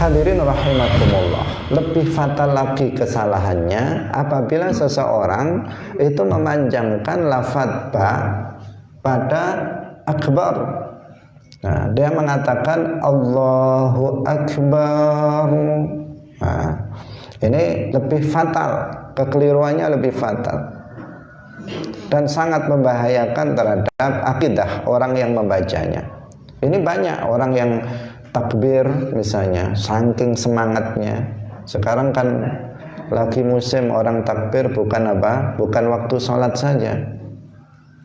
Hadirin rahimakumullah, lebih fatal lagi kesalahannya apabila seseorang itu memanjangkan lafadz ba pada akbar. Nah, dia mengatakan Allahu Akbar. Nah, ini lebih fatal, kekeliruannya lebih fatal dan sangat membahayakan terhadap akidah orang yang membacanya. Ini banyak orang yang takbir misalnya, saking semangatnya. Sekarang kan lagi musim orang takbir bukan apa? Bukan waktu sholat saja.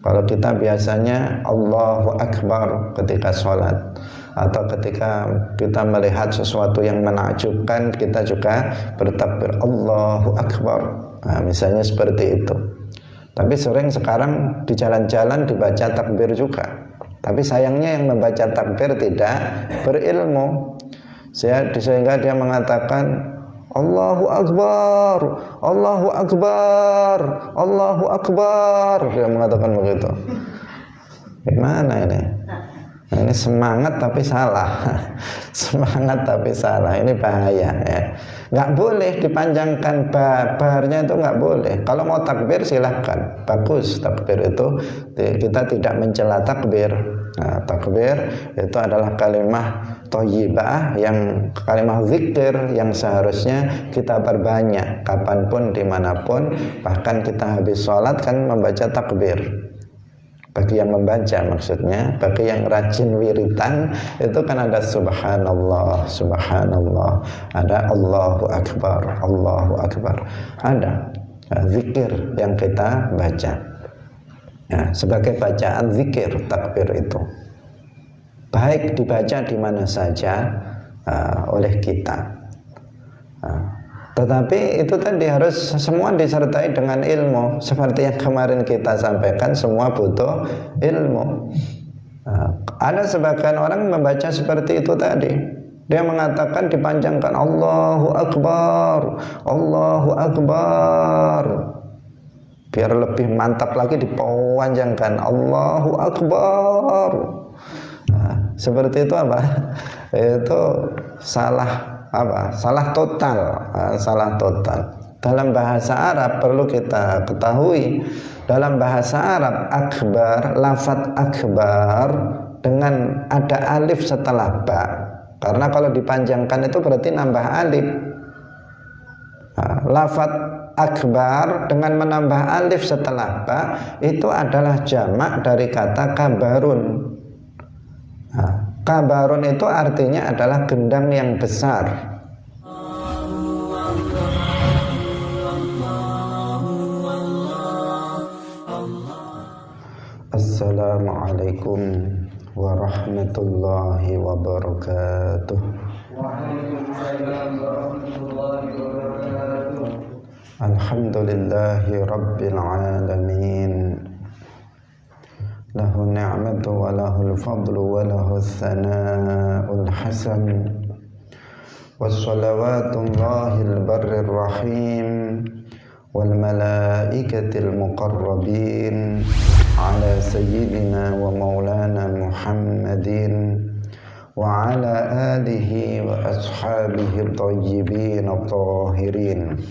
Kalau kita biasanya Allahu Akbar ketika sholat, atau ketika kita melihat sesuatu yang menakjubkan, kita juga bertakbir Allahu Akbar. Nah, misalnya seperti itu. Tapi sering sekarang di jalan-jalan dibaca takbir juga. Tapi sayangnya yang membaca takbir tidak berilmu, sehingga dia mengatakan Allahu Akbar, Allahu Akbar, Allahu Akbar. Dia mengatakan begitu. Gimana ini? Nah, ini semangat tapi salah. Semangat tapi salah. Ini bahaya ya. Nggak boleh dipanjangkan barnya, itu nggak boleh. Kalau mau takbir silahkan, bagus takbir itu. Kita tidak mencela takbir. Nah, takbir itu adalah kalimah thayyibah, yang kalimah zikir yang seharusnya kita perbanyak kapanpun dimanapun. Bahkan kita habis sholat kan membaca takbir. Bagi yang membaca maksudnya, bagi yang rajin wiritan itu kan ada subhanallah, subhanallah, ada Allahu Akbar, Allahu Akbar, ada zikir yang kita baca. Ya, sebagai bacaan zikir takbir itu baik dibaca di mana saja oleh kita. Tetapi itu tadi harus semua disertai dengan ilmu. Seperti yang kemarin kita sampaikan, semua butuh ilmu. Ada sebagian orang membaca seperti itu tadi. Dia mengatakan dipanjangkan Allahu Akbar, Allahu Akbar. Biar lebih mantap lagi dipanjangkan Allahu Akbar. Nah, seperti itu apa? Itu salah apa? Salah total, salah total. Dalam bahasa Arab perlu kita ketahui, dalam bahasa Arab akbar, lafadz akbar dengan ada alif setelah ba. Karena kalau dipanjangkan itu berarti nambah alif. Lafadz akbar dengan menambah alif setelah ba itu adalah jamak dari kata kabarun. Kabarun itu artinya adalah gendang yang besar. Assalamualaikum warahmatullahi wabarakatuh. Waalaikumsalam warahmatullahi wabarakatuh. Alhamdulillahi rabbil alamin. Lahu ni'matu wa lahul fadlu wa lahu thana'ul hasan. Wassalawatullahil barrir rahim wal malaikatil muqarrabin ala sayyidina wa maulana Muhammadin wa ala alihi wa ashabihi tayyibin at-tahirin.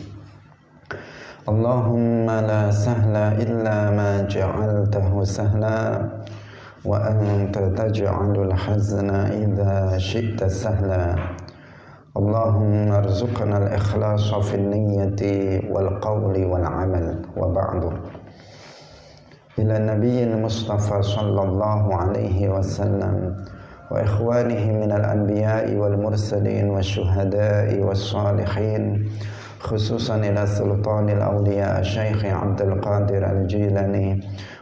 Allahumma la sahla illa ma ja'altahu sahla wa anta taj'alul hazna idza syi'ta sahla. Allahumma arzuqna al-ikhlasa fil niyyati wal qawli wal amal wa ba'du. Ila nabiyil Mustafa sallallahu alaihi wasallam wa ikhwanihi minal anbiya'i wal mursalin wasyuhada'i was salihin, khususan ila sultanil awliya Syekh Abdul Qadir Al-Jilani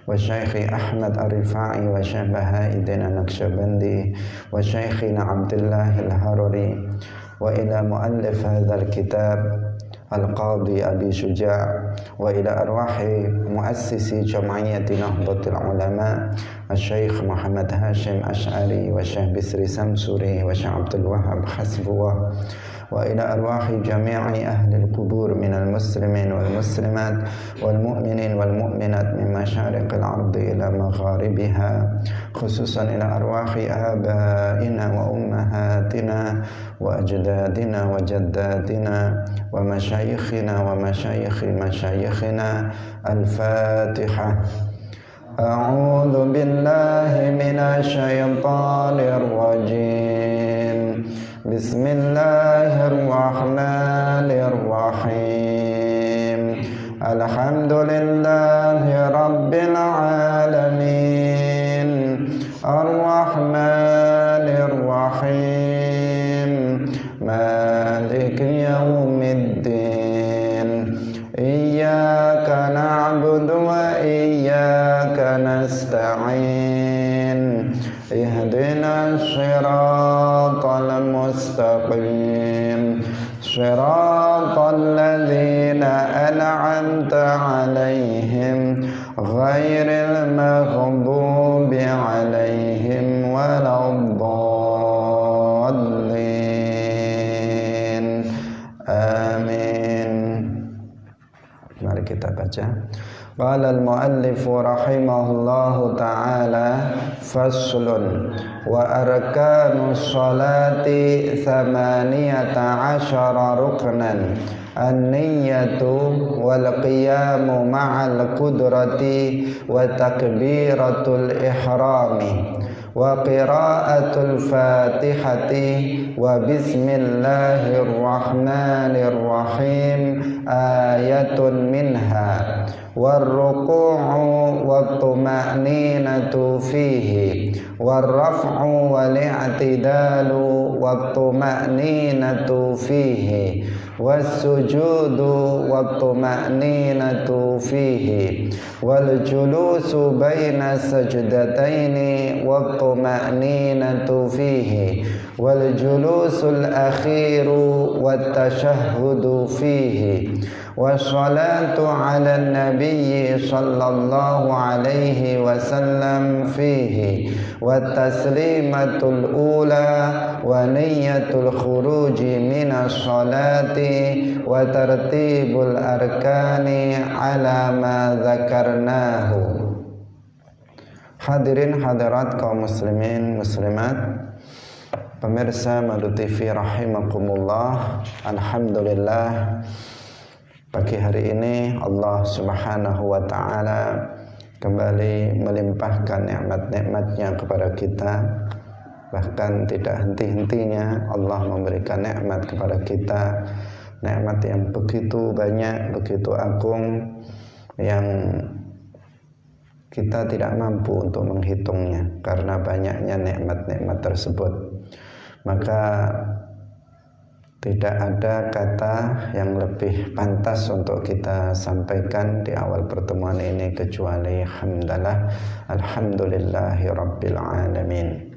wa Syekh Ahmad Ar-Rifai wa Syekh Baha'iddin An-Naqsyabandi wa Syekhina Abdullah Al-Harari wa ila muallif hadzal kitab Al-Qadhi Abi Syuja' wa ila arwahi muassisi Jam'iyyati Nahdlatul Ulama Asy-Syaikh Muhammad Hashim Asy'ari wa Syekh Bisri Samsuri wa Syekh Abdul Wahhab Hasbullah wa ila arwahi jami'i ahli al-qubur minal muslimin wal muslimat wal mu'minin wal mu'minat min masyariqil ardi ila magharibiha, khususan ila arwahi abaina wa ummahatina wa ajdadina wa jaddatina wa masyayikhina wa masyayikhi masyayikhina. Al-Fatihah. A'udzu billahi minasy syaithanir rajim. Bismillahirrahmanirrahim. Alhamdulillahi rabbil alamin. Ar-Rahmanir Rahim. Maliki yaumiddin. Iyyaka na'budu wa iyyaka nasta'in. Ihdinas siratal mustaqim. Siratal ladzina an'amta 'alaihim ghairil maghdubi 'alaihim waladdallin. Amin. Mari kita baca. Qala al-muallif rahimahullahu ta'ala, faslun wa arkanus salati 18 ruknan, an-niyyatu wal qiyamu ma'al qudrati wa takbiratul ihrami wa qira'atul fatihati wa bismillahirrahmanirrahim ayatun minha warruku'u wattuma'ninatu fihi warraf'u wal-i'tidalu wattuma'ninatu fihi wassujudu wattuma'ninatu fihi waljulusu baina sajdataini wattuma'ninatu fihi waljulusul akhiru wattashahhudu fihi wassalatu ala nabiyyi sallallahu alaihi wasallam fihi wattaslimatul ula wa niyyatul khuruji minas salati wa tartibul arkani ala ma dzakarnahu. Hadirin hadirat kaum muslimin muslimat, pemirsa Madu TV rahimakumullah. Alhamdulillah, pagi hari ini Allah Subhanahu wa ta'ala kembali melimpahkan nikmat-nikmatnya kepada kita. Bahkan tidak henti-hentinya Allah memberikan nikmat kepada kita, nikmat yang begitu banyak, begitu agung, yang kita tidak mampu untuk menghitungnya karena banyaknya nikmat-nikmat tersebut. Maka tidak ada kata yang lebih pantas untuk kita sampaikan di awal pertemuan ini kecuali hamdalah, alhamdulillahi rabbil alamin.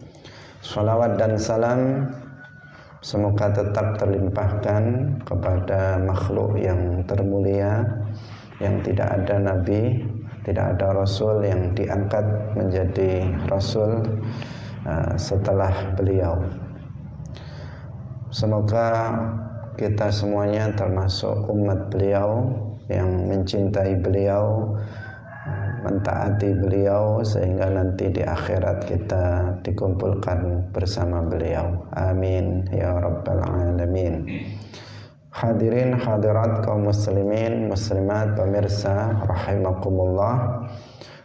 Salawat dan salam semoga tetap terlimpahkan kepada makhluk yang termulia, yang tidak ada nabi, tidak ada rasul yang diangkat menjadi rasul setelah beliau. Semoga kita semuanya termasuk umat beliau yang mencintai beliau, mentaati beliau, sehingga nanti di akhirat kita dikumpulkan bersama beliau. Amin ya rabbal alamin. Hadirin hadirat kaum muslimin muslimat, pemirsa rahimakumullah,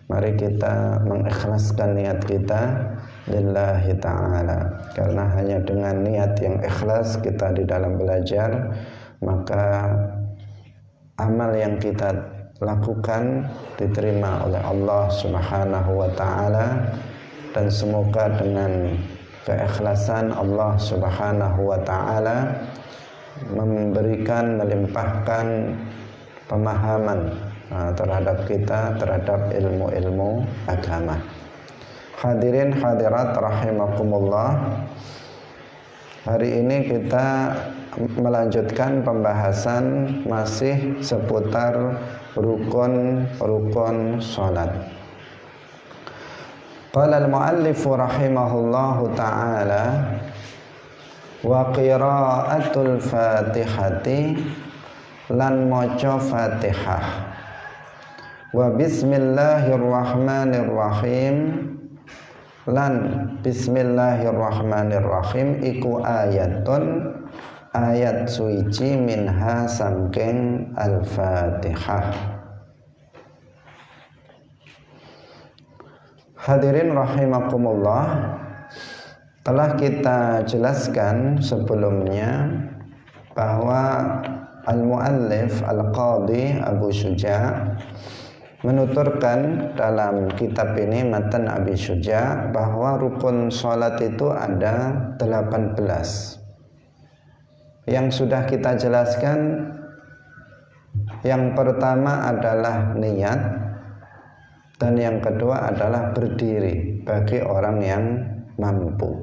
mari kita mengikhlaskan niat kita lillahi ta'ala, karena hanya dengan niat yang ikhlas kita di dalam belajar, maka amal yang kita lakukan diterima oleh Allah Subhanahu wa ta'ala. Dan semoga dengan keikhlasan Allah Subhanahu wa ta'ala memberikan, melimpahkan pemahaman terhadap kita, terhadap ilmu-ilmu agama. Hadirin hadirat rahimakumullah, hari ini kita melanjutkan pembahasan masih seputar rukun-rukun sholat. Qala al-muallif rahimahullahu ta'ala wa qira'atul fatihati lan maca Fatihah wa bismillahirrahmanirrahim lan bismillahirrahmanirrahim iku ayat suci minha sangking al-Fatihah. Hadirin rahimakumullah, telah kita jelaskan sebelumnya bahwa al-muallif al-qadhi Abu Syuja' menuturkan dalam kitab ini Matan Abi Syuja' bahwa rukun sholat itu ada 18. Yang sudah kita jelaskan, yang pertama adalah niat, dan yang kedua adalah berdiri bagi orang yang mampu.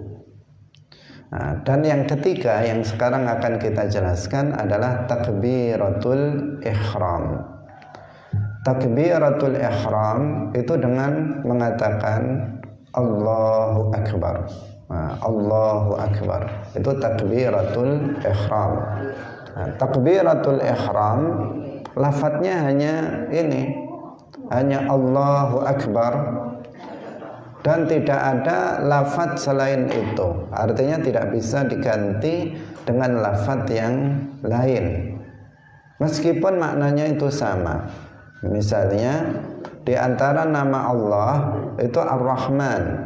Nah, dan yang ketiga yang sekarang akan kita jelaskan adalah takbiratul ihram. Takbiratul ihram itu dengan mengatakan Allahu Akbar. Nah, Allahu Akbar itu takbiratul ihram. Nah, takbiratul ihram lafadznya hanya ini, hanya Allahu Akbar, dan tidak ada lafadz selain itu. Artinya tidak bisa diganti dengan lafadz yang lain meskipun maknanya itu sama. Misalnya di antara nama Allah itu Ar-Rahman,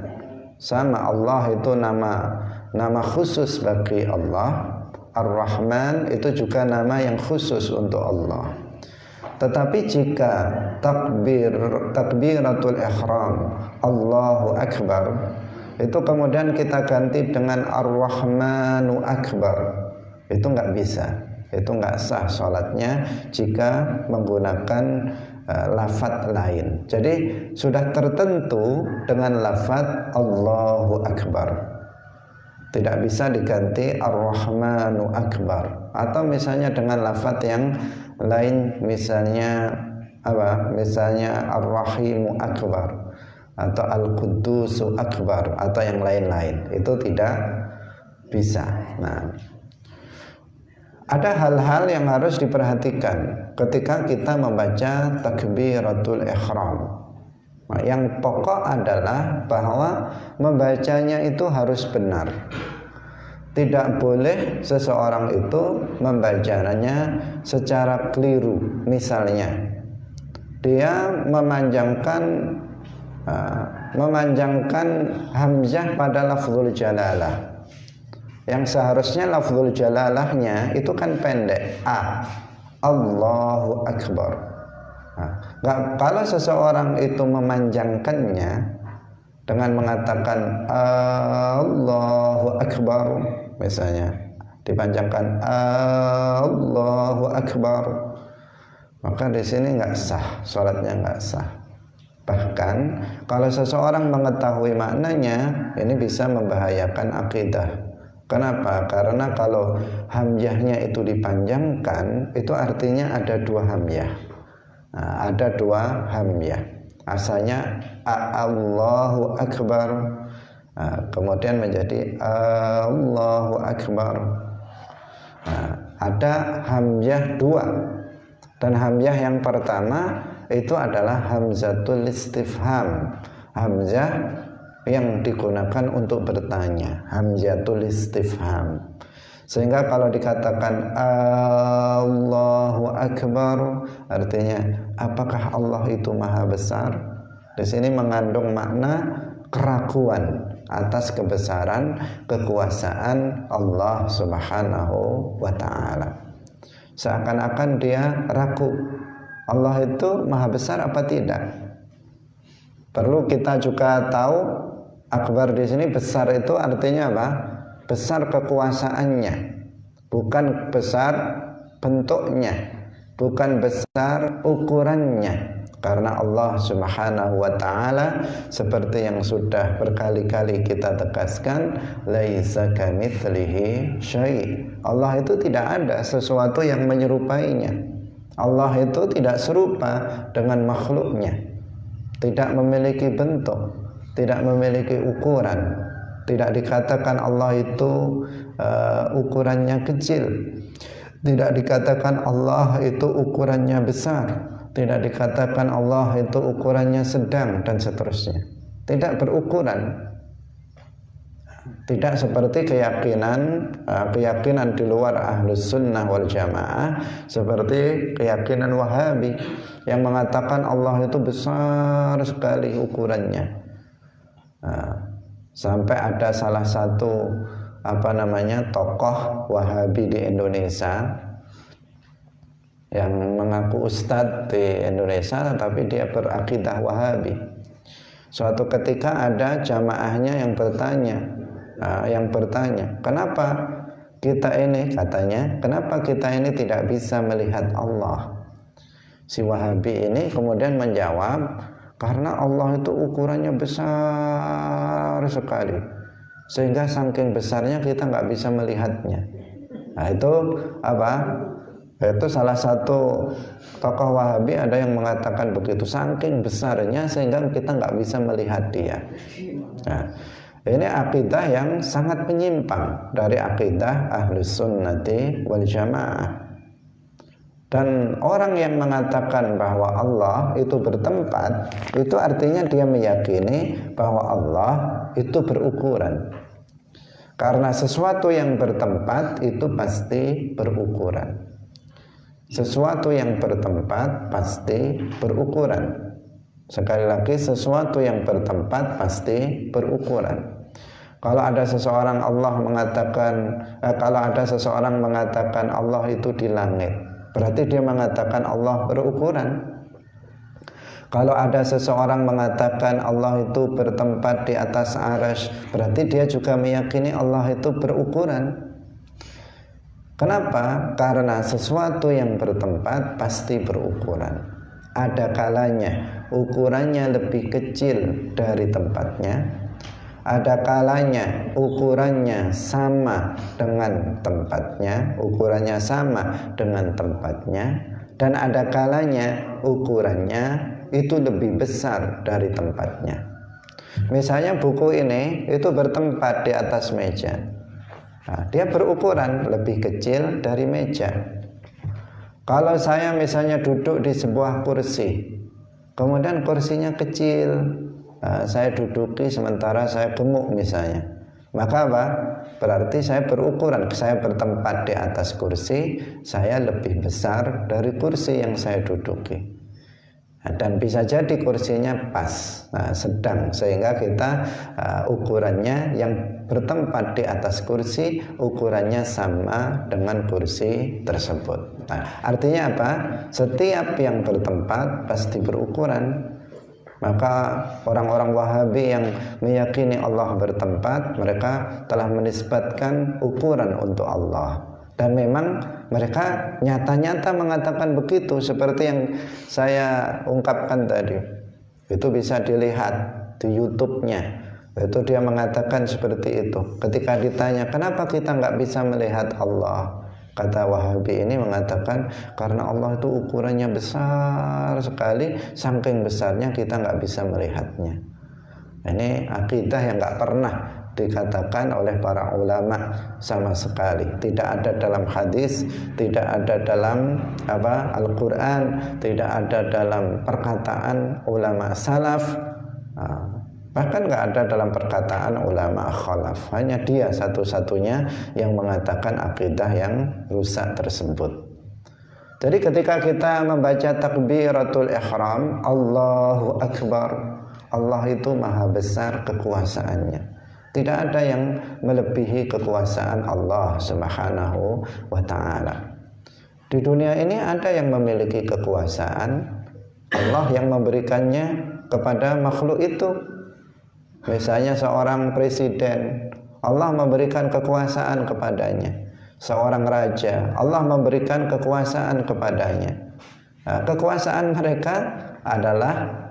sama Allah itu nama khusus bagi Allah. Ar-Rahman itu juga nama yang khusus untuk Allah. Tetapi jika takbiratul ihram Allahu Akbar itu kemudian kita ganti dengan Ar-Rahmanu Akbar, itu nggak bisa, itu nggak sah sholatnya jika menggunakan lafadz lain. Jadi sudah tertentu dengan lafadz Allahu Akbar, tidak bisa diganti Ar-Rahmanu Akbar, atau misalnya dengan lafadz yang lain, misalnya apa? Misalnya Ar-Rahimu Akbar atau Al-Qudusu Akbar atau yang lain-lain, itu tidak bisa. Nah, ada hal-hal yang harus diperhatikan ketika kita membaca takbiratul ihram. Nah, yang pokok adalah bahwa membacanya itu harus benar. Tidak boleh seseorang itu membacanya secara keliru. Misalnya dia memanjangkan hamzah pada lafzul jalalah, yang seharusnya lafzul jalalahnya itu kan pendek, Allahu Akbar. Kalau seseorang itu memanjangkannya dengan mengatakan Allahu Akbar, misalnya dipanjangkan Allahu Akbar, maka di sini nggak sah, sholatnya nggak sah. Bahkan kalau seseorang mengetahui maknanya, ini bisa membahayakan akidah. Kenapa? Karena kalau hamzahnya itu dipanjangkan, itu artinya ada dua hamzah. Nah, ada dua hamzah. Asalnya Allahu Akbar, kemudian menjadi Allahu Akbar. Ada hamzah dua, dan hamzah yang pertama itu adalah hamzatul istifham, hamzah yang digunakan untuk bertanya, hamzatul istifham. Sehingga kalau dikatakan Allahu Akbar, artinya apakah Allah itu maha besar? Di sini mengandung makna keraguan atas kebesaran kekuasaan Allah Subhanahu wa ta'ala. Seakan-akan dia ragu, Allah itu maha besar apa tidak? Perlu kita juga tahu, akbar di sini besar itu artinya apa? Besar kekuasaannya, bukan besar bentuknya, bukan besar ukurannya. Karena Allah Subhanahu wa ta'ala seperti yang sudah berkali-kali kita tegaskan, laisa kamitslihi syai'. Allah itu tidak ada sesuatu yang menyerupainya. Allah itu tidak serupa dengan makhluknya, tidak memiliki bentuk. tidak memiliki ukuran. Tidak dikatakan Allah itu ukurannya kecil, tidak dikatakan Allah itu ukurannya besar, tidak dikatakan Allah itu ukurannya sedang, dan seterusnya. Tidak berukuran. Tidak seperti keyakinan di luar Ahlus Sunnah wal Jamaah, seperti keyakinan Wahabi yang mengatakan Allah itu besar sekali ukurannya. Sampai ada salah satu tokoh Wahabi di Indonesia yang mengaku ustadz di Indonesia, tapi dia berakidah Wahabi. Suatu ketika ada jamaahnya yang bertanya, kenapa kita ini, katanya, kenapa kita ini tidak bisa melihat Allah? Si Wahabi ini kemudian menjawab, karena Allah itu ukurannya besar sekali, sehingga saking besarnya kita nggak bisa melihatnya. Nah itu Itu salah satu tokoh Wahabi ada yang mengatakan begitu, saking besarnya sehingga kita nggak bisa melihat dia. Nah, ini akidah yang sangat menyimpang dari akidah Ahlus Sunnati wal Jamaah. Dan orang yang mengatakan bahwa Allah itu bertempat, itu artinya dia meyakini bahwa Allah itu berukuran. Karena sesuatu yang bertempat itu pasti berukuran. Sesuatu yang bertempat pasti berukuran. Sekali lagi, sesuatu yang bertempat pasti berukuran. Kalau ada seseorang mengatakan Allah itu di langit, berarti dia mengatakan Allah berukuran. Kalau ada seseorang mengatakan Allah itu bertempat di atas arsy, berarti dia juga meyakini Allah itu berukuran. Kenapa? Karena sesuatu yang bertempat pasti berukuran. Ada kalanya ukurannya lebih kecil dari tempatnya, ada kalanya ukurannya sama dengan tempatnya, dan ada kalanya ukurannya itu lebih besar dari tempatnya. Misalnya buku ini itu bertempat di atas meja. Nah, dia berukuran lebih kecil dari meja. Kalau saya misalnya duduk di sebuah kursi, kemudian kursinya kecil, saya duduki sementara saya gemuk misalnya, maka berarti saya berukuran, saya bertempat di atas kursi, saya lebih besar dari kursi yang saya duduki. Dan bisa jadi kursinya pas, sedang, sehingga kita ukurannya yang bertempat di atas kursi, ukurannya sama dengan kursi tersebut. Artinya apa? Setiap yang bertempat pasti berukuran. Maka orang-orang Wahabi yang meyakini Allah bertempat, mereka telah menisbatkan ukuran untuk Allah. Dan memang mereka nyata-nyata mengatakan begitu, seperti yang saya ungkapkan tadi. Itu bisa dilihat di YouTube-nya. Itu dia mengatakan seperti itu. Ketika ditanya, kenapa kita nggak bisa melihat Allah? Kata Wahabi ini mengatakan, karena Allah itu ukurannya besar sekali, saking besarnya kita nggak bisa melihatnya. Ini akidah yang nggak pernah dikatakan oleh para ulama sama sekali. Tidak ada dalam hadis, tidak ada dalam Al-Quran, tidak ada dalam perkataan ulama salaf, bahkan nggak ada dalam perkataan ulama khalaf. Hanya dia satu-satunya yang mengatakan akidah yang rusak tersebut. Jadi ketika kita membaca takbiratul ihram, Allahu Akbar, Allah itu maha besar kekuasaannya. Tidak ada yang melebihi kekuasaan Allah Subhanahu wa ta'ala. Di dunia ini ada yang memiliki kekuasaan, Allah yang memberikannya kepada makhluk itu. Misalnya seorang presiden, Allah memberikan kekuasaan kepadanya. Seorang raja, Allah memberikan kekuasaan kepadanya. Kekuasaan mereka adalah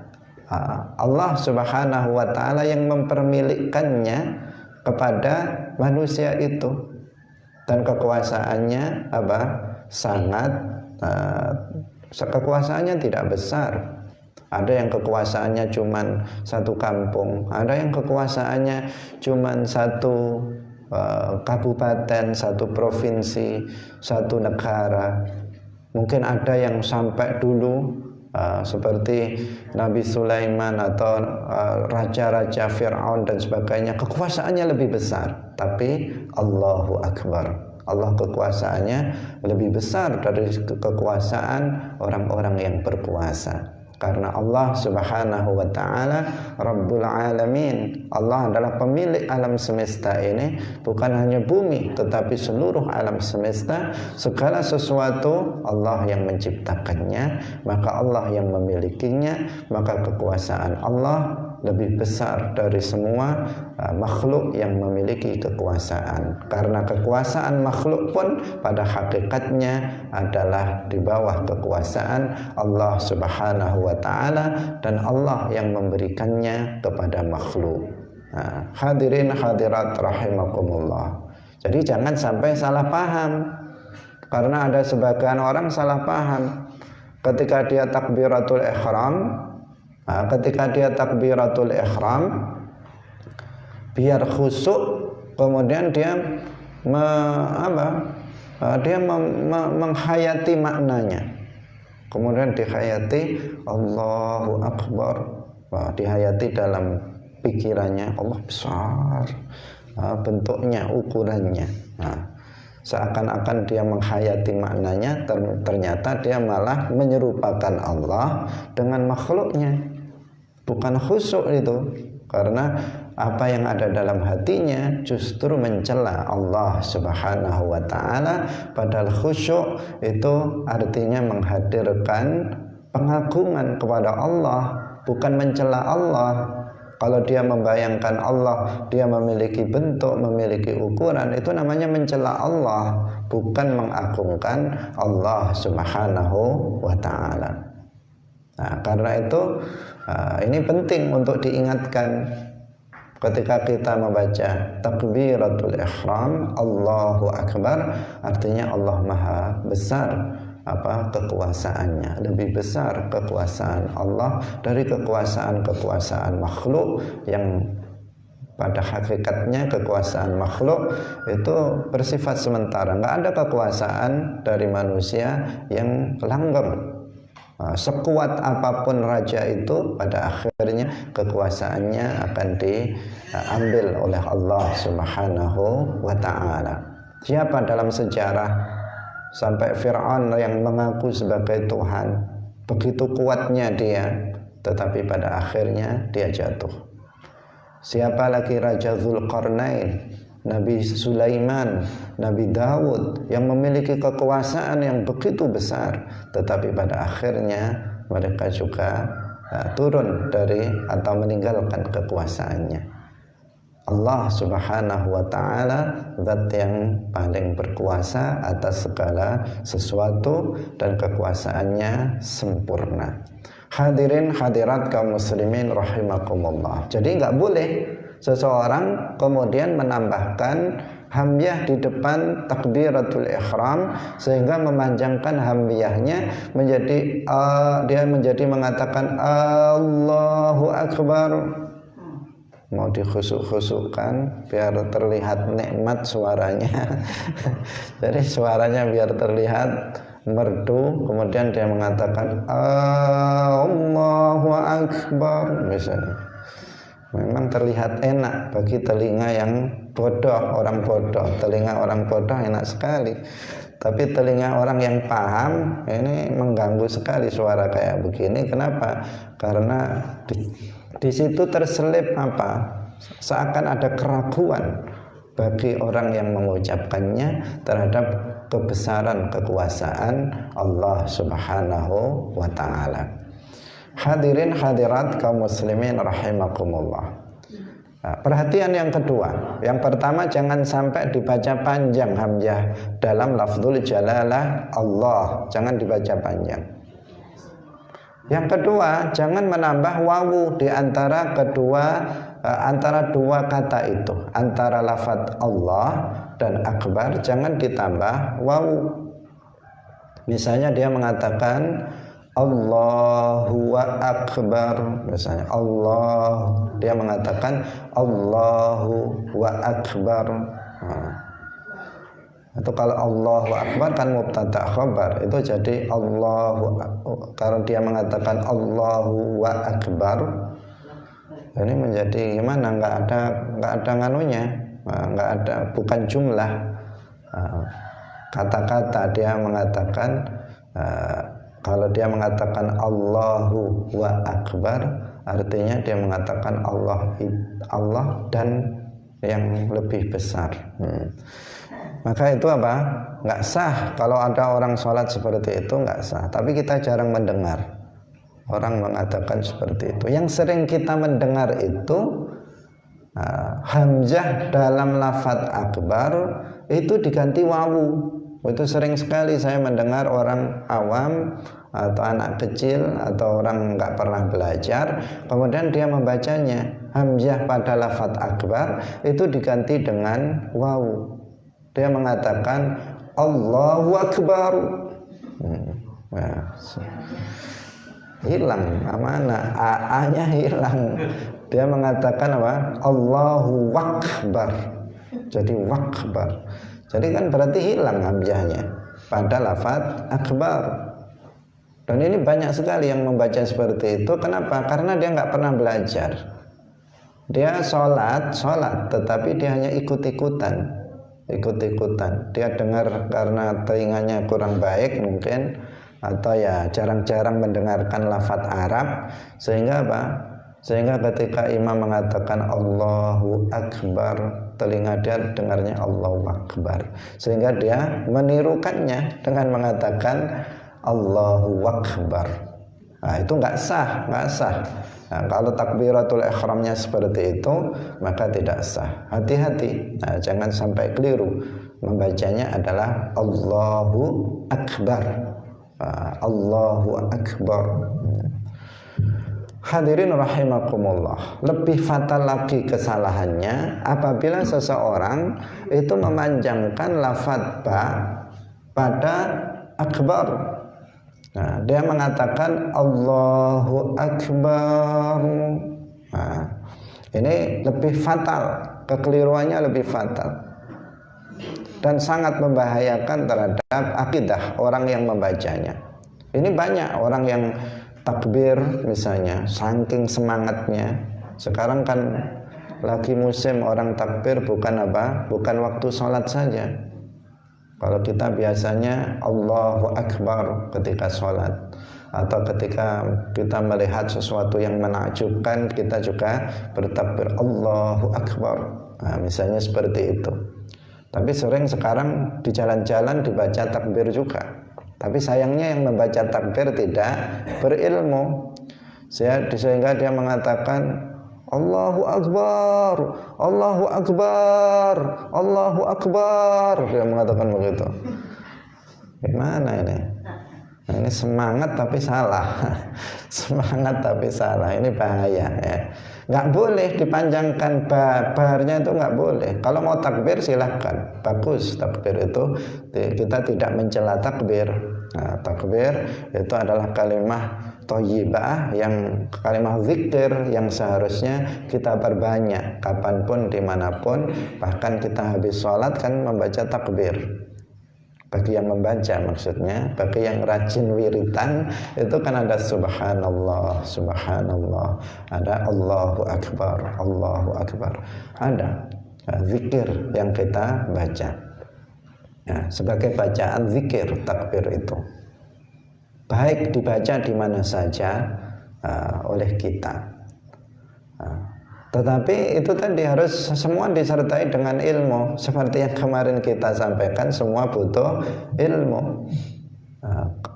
Allah Subhanahu wa ta'ala yang mempermilikkannya kepada manusia itu. Dan kekuasaannya kekuasaannya tidak besar. Ada yang kekuasaannya cuman satu kampung, ada yang kekuasaannya cuman satu kabupaten, satu provinsi, satu negara. Mungkin ada yang sampai dulu seperti Nabi Sulaiman atau raja-raja Fir'aun dan sebagainya, kekuasaannya lebih besar, tapi Allahu Akbar, Allah kekuasaannya lebih besar dari kekuasaan orang-orang yang berkuasa. Karena Allah Subhanahu wa ta'ala Rabbul Alamin, Allah adalah pemilik alam semesta ini, bukan hanya bumi tetapi seluruh alam semesta. Segala sesuatu Allah yang menciptakannya, maka Allah yang memilikinya, maka kekuasaan Allah lebih besar dari semua makhluk yang memiliki kekuasaan. Karena kekuasaan makhluk pun pada hakikatnya adalah di bawah kekuasaan Allah Subhanahu wa ta'ala, dan Allah yang memberikannya kepada makhluk. Hadirin hadirat rahimakumullah. Jadi jangan sampai salah paham, karena ada sebagian orang salah paham ketika dia takbiratul ihram. Ketika dia takbiratul ihram, biar khusyuk, kemudian dia menghayati maknanya, kemudian dihayati Allahu Akbar, dihayati dalam pikirannya, Allah besar bentuknya, ukurannya. Seakan-akan dia menghayati maknanya, ternyata dia malah menyerupakan Allah dengan makhluknya. Bukan khusyuk itu, karena apa yang ada dalam hatinya justru mencela Allah Subhanahu wa ta'ala. Padahal khusyuk itu artinya menghadirkan pengagungan kepada Allah, bukan mencela Allah. Kalau dia membayangkan Allah, dia memiliki bentuk, memiliki ukuran, itu namanya mencela Allah, bukan mengagungkan Allah Subhanahu wa ta'ala. Karena itu ini penting untuk diingatkan ketika kita membaca takbiratul ihram, Allahu Akbar, artinya Allah Maha Besar kekuasaannya, lebih besar kekuasaan Allah dari kekuasaan makhluk, yang pada hakikatnya kekuasaan makhluk itu bersifat sementara. Nggak ada kekuasaan dari manusia yang langgeng. Sekuat apapun raja itu, pada akhirnya kekuasaannya akan diambil oleh Allah Subhanahu wa ta'ala. Siapa dalam sejarah sampai Fir'aun yang mengaku sebagai Tuhan, begitu kuatnya dia, tetapi pada akhirnya dia jatuh. Siapa lagi Raja Dzulqarnain, Nabi Sulaiman, Nabi Daud, yang memiliki kekuasaan yang begitu besar, tetapi pada akhirnya mereka juga turun dari atau meninggalkan kekuasaannya. Allah Subhanahu wa ta'ala zat yang paling berkuasa atas segala sesuatu, dan kekuasaannya sempurna. Hadirin hadirat kaum muslimin rahimakumullah. Jadi nggak boleh seseorang kemudian menambahkan hamzah di depan takbiratul ihram sehingga memanjangkan hamzahnya menjadi dia menjadi mengatakan Allahu Akbar. Mau dikhusuk-khusukkan biar terlihat nikmat suaranya. Jadi suaranya biar terlihat merdu, kemudian dia mengatakan Allahu Akbar misalnya. Memang terlihat enak bagi telinga yang bodoh, orang bodoh. Telinga orang bodoh enak sekali, tapi telinga orang yang paham ini mengganggu sekali suara kayak begini. Kenapa? Karena di situ terselip seakan ada keraguan bagi orang yang mengucapkannya terhadap kebesaran kekuasaan Allah Subhanahu wa ta'ala. Hadirin hadirat kaum muslimin rahimakumullah. Perhatian yang kedua, yang pertama jangan sampai dibaca panjang hamzah dalam lafzul jalalah Allah, jangan dibaca panjang. Yang kedua, jangan menambah wawu di antara dua kata itu, antara lafaz Allah dan akbar, jangan ditambah wawu. Misalnya dia mengatakan Allahu Akbar, misalnya Allah, dia mengatakan Allahu Akbar. Nah, itu kalau Allahu Akbar kan mubtada khabar, itu jadi Allahu, kalau dia mengatakan Allahu Akbar, ini menjadi gimana? Nggak ada nganunya, nggak ada, bukan jumlah kata-kata. Dia mengatakan kalau dia mengatakan Allahu Akbar, artinya dia mengatakan Allah dan yang lebih besar. Maka itu apa? Nggak sah. Kalau ada orang sholat seperti itu nggak sah. Tapi kita jarang mendengar orang mengatakan seperti itu. Yang sering kita mendengar itu hamzah dalam lafadz akbar itu diganti wawu. Itu sering sekali saya mendengar orang awam atau anak kecil atau orang nggak pernah belajar, kemudian dia membacanya hamzah pada lafadz akbar itu diganti dengan wawu. Dia mengatakan Allahu Akbar. Hilang amanah, a-nya hilang. Dia mengatakan apa? Allahu Akbar. Jadi wakbar. Jadi kan berarti hilang hamzahnya pada lafadz akbar. Dan ini banyak sekali yang membaca seperti itu. Kenapa? Karena dia nggak pernah belajar. Dia sholat, tetapi dia hanya ikut-ikutan. Dia dengar karena telinganya kurang baik mungkin, atau ya jarang-jarang mendengarkan lafadz Arab, sehingga apa? Sehingga ketika imam mengatakan Allahu Akbar, telinga dia dengarnya Allahu Akbar, sehingga dia menirukannya dengan mengatakan Allahu Akbar. Nah, itu nggak sah. Nah, kalau takbiratul ihramnya seperti itu, maka tidak sah. Hati-hati, nah, jangan sampai keliru. Membacanya adalah Allahu Akbar. Allahu Akbar. Hadirin rahimakumullah, lebih fatal lagi kesalahannya apabila seseorang itu memanjangkan lafadz ba pada akbar. Nah, dia mengatakan Allahu Akbar. Nah, ini lebih fatal, kekeliruannya lebih fatal dan sangat membahayakan terhadap akidah orang yang membacanya. Ini banyak orang yang takbir misalnya, saking semangatnya. Sekarang kan lagi musim orang takbir, bukan waktu sholat saja. Kalau kita biasanya Allahu Akbar ketika sholat, atau ketika kita melihat sesuatu yang menakjubkan, kita juga bertakbir Allahu Akbar. Nah, misalnya seperti itu. Tapi sering sekarang di jalan-jalan dibaca takbir juga. Tapi sayangnya yang membaca takbir tidak berilmu, sehingga dia mengatakan Allahu Akbar, Allahu Akbar, Allahu Akbar. Dia mengatakan begitu. Gimana ini? Nah, ini semangat tapi salah. Semangat tapi salah. Ini bahaya ya. Nggak boleh dipanjangkan barnya, itu nggak boleh. Kalau mau takbir silahkan, bagus takbir itu, kita tidak mencela takbir. Nah, takbir itu adalah kalimah thayyibah, yang kalimah zikir yang seharusnya kita perbanyak kapanpun dimanapun. Bahkan kita habis sholat kan membaca takbir. Bagi yang membaca maksudnya, bagi yang rajin wiritan itu kan ada subhanallah, subhanallah, ada Allahu Akbar, Allahu Akbar, ada zikir yang kita baca. Ya, sebagai bacaan zikir takbir itu baik dibaca di mana saja oleh kita. Tetapi itu tadi harus semua disertai dengan ilmu. Seperti yang kemarin kita sampaikan, semua butuh ilmu.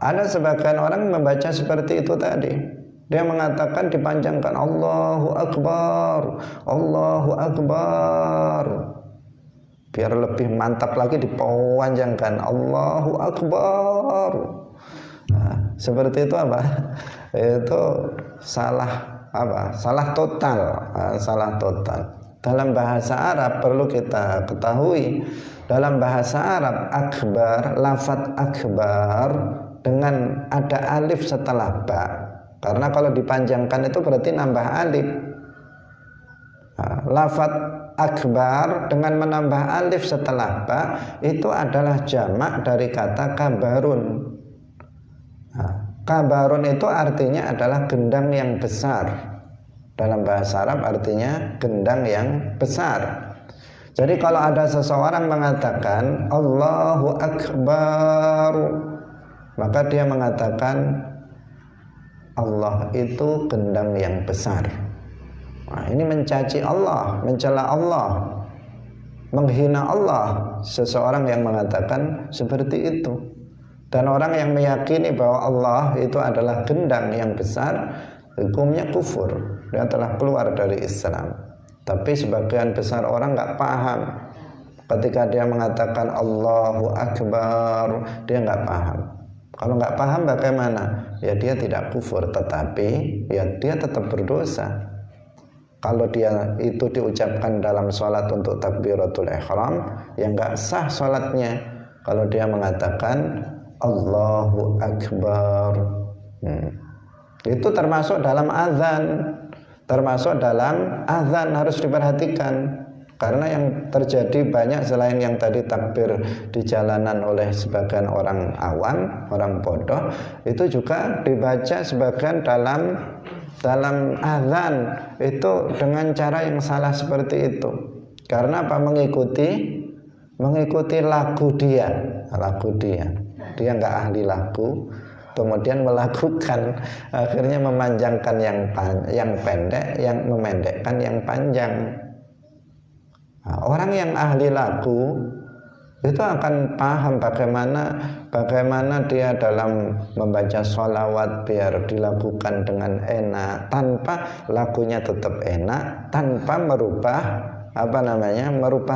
Ada sebagian orang membaca seperti itu tadi. Dia mengatakan dipanjangkan Allahu Akbar, Allahu Akbar. Biar lebih mantap lagi dipanjangkan Allahu Akbar. Nah, seperti itu apa? Itu salah. Salah total, salah total. Dalam bahasa Arab perlu kita ketahui, dalam bahasa Arab akbar, lafadz akbar dengan ada alif setelah ba, karena kalau dipanjangkan itu berarti nambah alif. Lafaz akbar dengan menambah alif setelah ba itu adalah jamak dari kata kabarun. Kabarun itu artinya adalah gendang yang besar. Dalam bahasa Arab artinya gendang yang besar. Jadi kalau ada seseorang mengatakan Allahu Akbar, maka dia mengatakan Allah itu gendang yang besar. Nah, ini mencaci Allah, mencela Allah, menghina Allah, seseorang yang mengatakan seperti itu. Dan orang yang meyakini bahwa Allah itu adalah gendang yang besar, hukumnya kufur, dia telah keluar dari Islam. Tapi sebagian besar orang nggak paham. Ketika dia mengatakan Allahu Akbar, dia nggak paham. Kalau nggak paham bagaimana? Ya dia tidak kufur, tetapi ya dia tetap berdosa. Kalau dia itu diucapkan dalam sholat untuk takbiratul ihram, ya nggak sah sholatnya. Kalau dia mengatakan Allahu Akbar, itu termasuk dalam azan. Termasuk dalam azan harus diperhatikan. Karena yang terjadi banyak selain yang tadi takbir di jalanan oleh sebagian orang awam, orang bodoh, itu juga dibaca sebagian dalam azan itu dengan cara yang salah seperti itu. Karena apa? Mengikuti lagu dia. Dia nggak ahli lagu, kemudian melakukan, akhirnya memanjangkan yang pendek, yang memendekkan yang panjang. Nah, orang yang ahli lagu itu akan paham bagaimana dia dalam membaca sholawat biar dilakukan dengan enak, tanpa lagunya tetap enak, tanpa merubah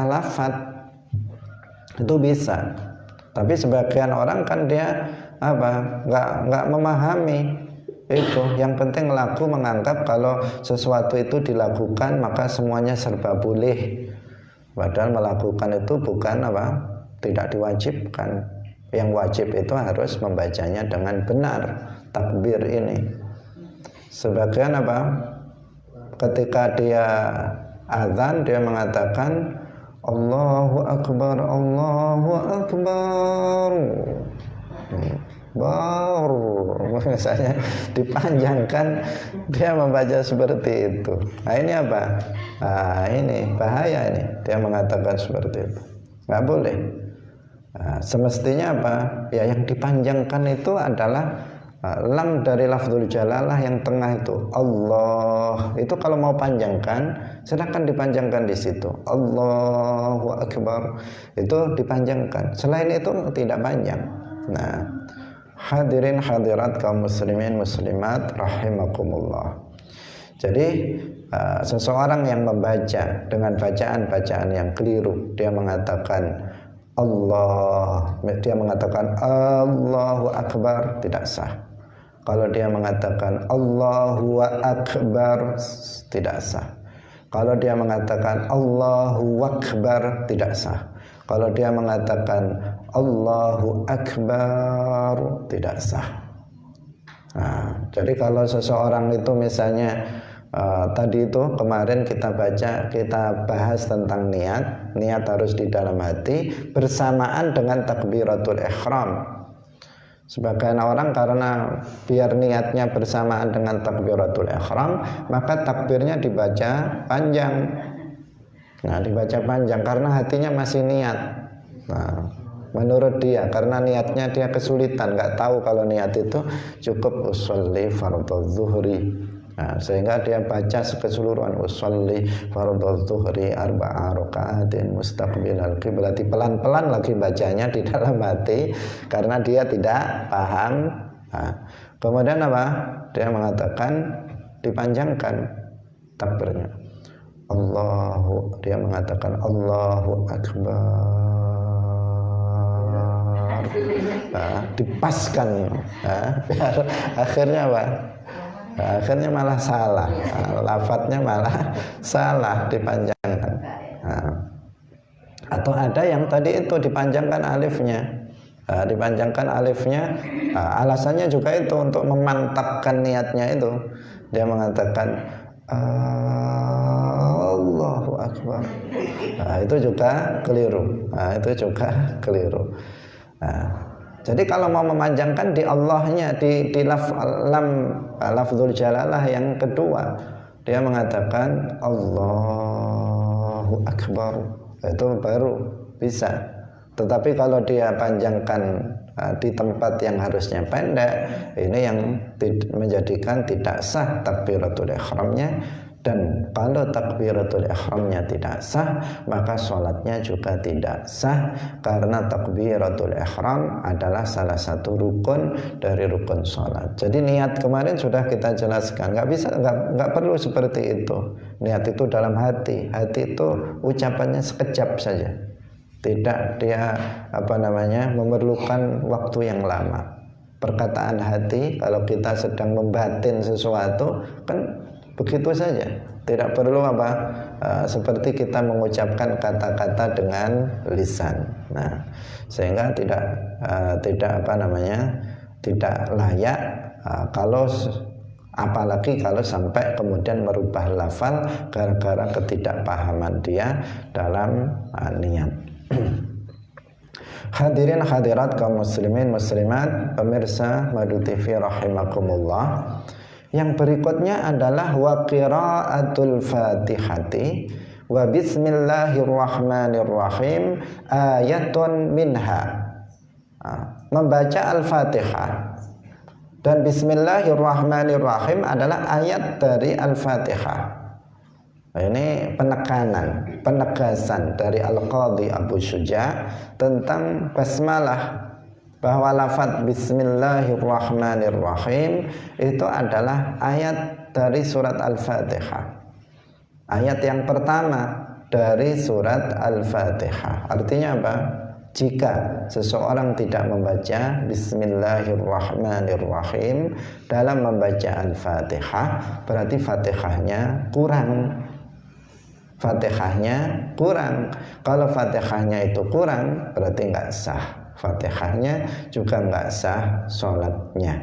lafaz. Itu bisa. Tapi sebagian orang kan dia nggak memahami itu. Yang penting lagu menganggap kalau sesuatu itu dilakukan maka semuanya serba boleh. Padahal melakukan itu bukan tidak diwajibkan. Yang wajib itu harus membacanya dengan benar, takbir ini. Sebagian ketika dia azan dia mengatakan Allahu Akbar, Allahu Akbar, baru misalnya dipanjangkan, dia membaca seperti itu. Nah ini apa? Nah ini bahaya ini, dia mengatakan seperti itu, nggak boleh. Nah, semestinya apa? Ya yang dipanjangkan itu adalah lam dari lafzul jalalah yang tengah itu Allah. Itu kalau mau panjangkan silakan dipanjangkan di situ. Allahu Akbar itu dipanjangkan. Selain itu tidak panjang. Nah, hadirin hadirat kaum muslimin muslimat rahimakumullah. Jadi seseorang yang membaca dengan bacaan-bacaan yang keliru, dia mengatakan dia mengatakan Allahu Akbar, tidak sah. Kalau dia mengatakan Allahu Akbar, tidak sah. Kalau dia mengatakan Allahu Akbar, tidak sah. Kalau dia mengatakan Allahu Akbar, tidak sah. Nah, jadi kalau seseorang itu misalnya tadi itu kemarin kita bahas tentang niat harus di dalam hati bersamaan dengan takbiratul ihram. Sebagian orang karena biar niatnya bersamaan dengan takbiratul ihram, maka takbirnya dibaca panjang. Nah, dibaca panjang karena hatinya masih niat. Nah, menurut dia karena niatnya dia kesulitan, nggak tahu kalau niat itu cukup usolli fardhu zuhri. Nah, sehingga dia baca keseluruhan usolli fardhu zuhri arba'a raka'atin mustaqbilal qiblat, pelan-pelan lagi bacanya di dalam hati karena dia tidak paham. Nah, kemudian apa? Dia mengatakan dipanjangkan takbirnya. Dia mengatakan Allahu Akbar. Nah, dipaskan. Akhirnya apa? Akhirnya malah salah. Lafadznya malah salah, dipanjangkan. Atau ada yang tadi itu dipanjangkan alifnya. Dipanjangkan alifnya, alasannya juga itu untuk memantapkan niatnya itu. Dia mengatakan Allahu Akbar. Itu juga keliru. Jadi kalau mau memanjangkan di Allahnya, di lafzul jalalah yang kedua, dia mengatakan Allahu Akbar. Itu baru bisa. Tetapi kalau dia panjangkan di tempat yang harusnya pendek, ini yang menjadikan tidak sah takbiratul ihramnya. Dan kalau takbiratul ihramnya tidak sah, maka sholatnya juga tidak sah, karena takbiratul ihram adalah salah satu rukun dari rukun sholat. Jadi niat kemarin sudah kita jelaskan, nggak perlu seperti itu. Niat itu dalam hati itu ucapannya sekejap saja, tidak dia memerlukan waktu yang lama. Perkataan hati kalau kita sedang membatin sesuatu kan begitu saja, tidak perlu seperti kita mengucapkan kata-kata dengan lisan. Nah, sehingga tidak layak apalagi kalau sampai kemudian merubah lafal gara-gara ketidakpahaman dia dalam niat. Hadirin hadirat kaum muslimin muslimat, pemirsa Madu TV rahimakumullah. Yang berikutnya adalah wa qiraatul Fatihati wa bismillahirrahmanirrahim ayatun minha. Membaca Al-Fatihah dan bismillahirrahmanirrahim adalah ayat dari Al-Fatihah. Ini penegasan dari Al-Qadhi Abu Syuja tentang basmalah, bahwa lafaz bismillahirrahmanirrahim itu adalah ayat dari surat Al-Fatihah. Ayat yang pertama dari surat Al-Fatihah. Artinya apa? Jika seseorang tidak membaca bismillahirrahmanirrahim dalam membaca Al-Fatihah, berarti Fatihahnya kurang. Kalau Fatihahnya itu kurang, berarti enggak sah. Fatihahnya juga enggak sah sholatnya.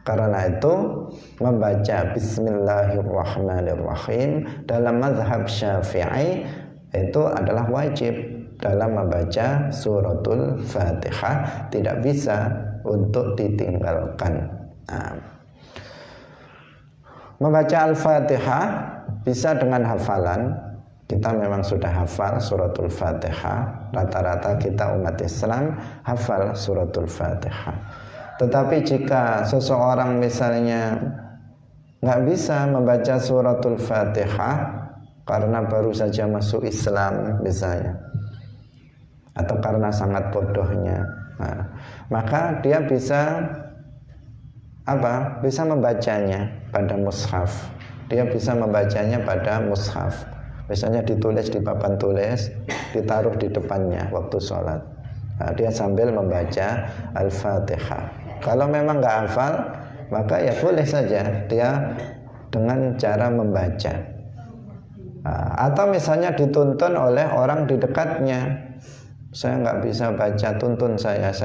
Karena itu membaca bismillahirrahmanirrahim dalam mazhab Syafi'i itu adalah wajib dalam membaca suratul Fatihah, tidak bisa untuk ditinggalkan. Membaca Al-Fatihah bisa dengan hafalan. Kita memang sudah hafal suratul Fatihah. Rata-rata kita umat Islam hafal suratul Fatihah. Tetapi jika seseorang misalnya nggak bisa membaca suratul Fatihah karena baru saja masuk Islam misalnya, atau karena sangat bodohnya, maka dia bisa membacanya pada mushaf. Dia bisa membacanya pada mushaf. Misalnya ditulis di papan tulis, ditaruh di depannya waktu sholat. Dia sambil membaca Al-Fatihah. Kalau memang nggak hafal, maka ya boleh saja dia dengan cara membaca. Atau misalnya dituntun oleh orang di dekatnya, saya nggak bisa baca, tuntun saya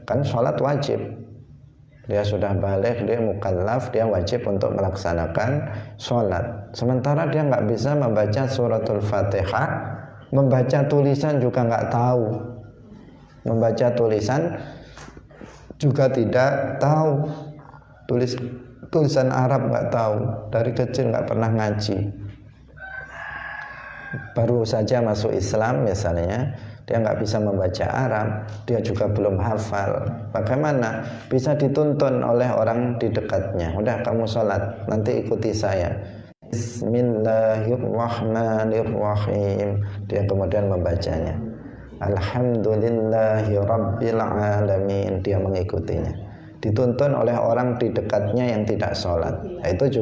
kan sholat wajib. Dia sudah balik, dia mukallaf, dia wajib untuk melaksanakan sholat. Sementara dia nggak bisa membaca suratul Fatihah, membaca tulisan juga nggak tahu, membaca tulisan juga tidak tahu, tulisan Arab nggak tahu, dari kecil nggak pernah ngaji, baru saja masuk Islam misalnya, dia nggak bisa membaca Arab, dia juga belum hafal. Bagaimana? Bisa dituntun oleh orang di dekatnya. Udah kamu sholat, nanti ikuti saya. Bismillahirrahmanirrahim. Dia kemudian membacanya. Alhamdulillahirrabbilalamin. Dia mengikutinya. Dituntun oleh orang di dekatnya yang tidak sholat. Itu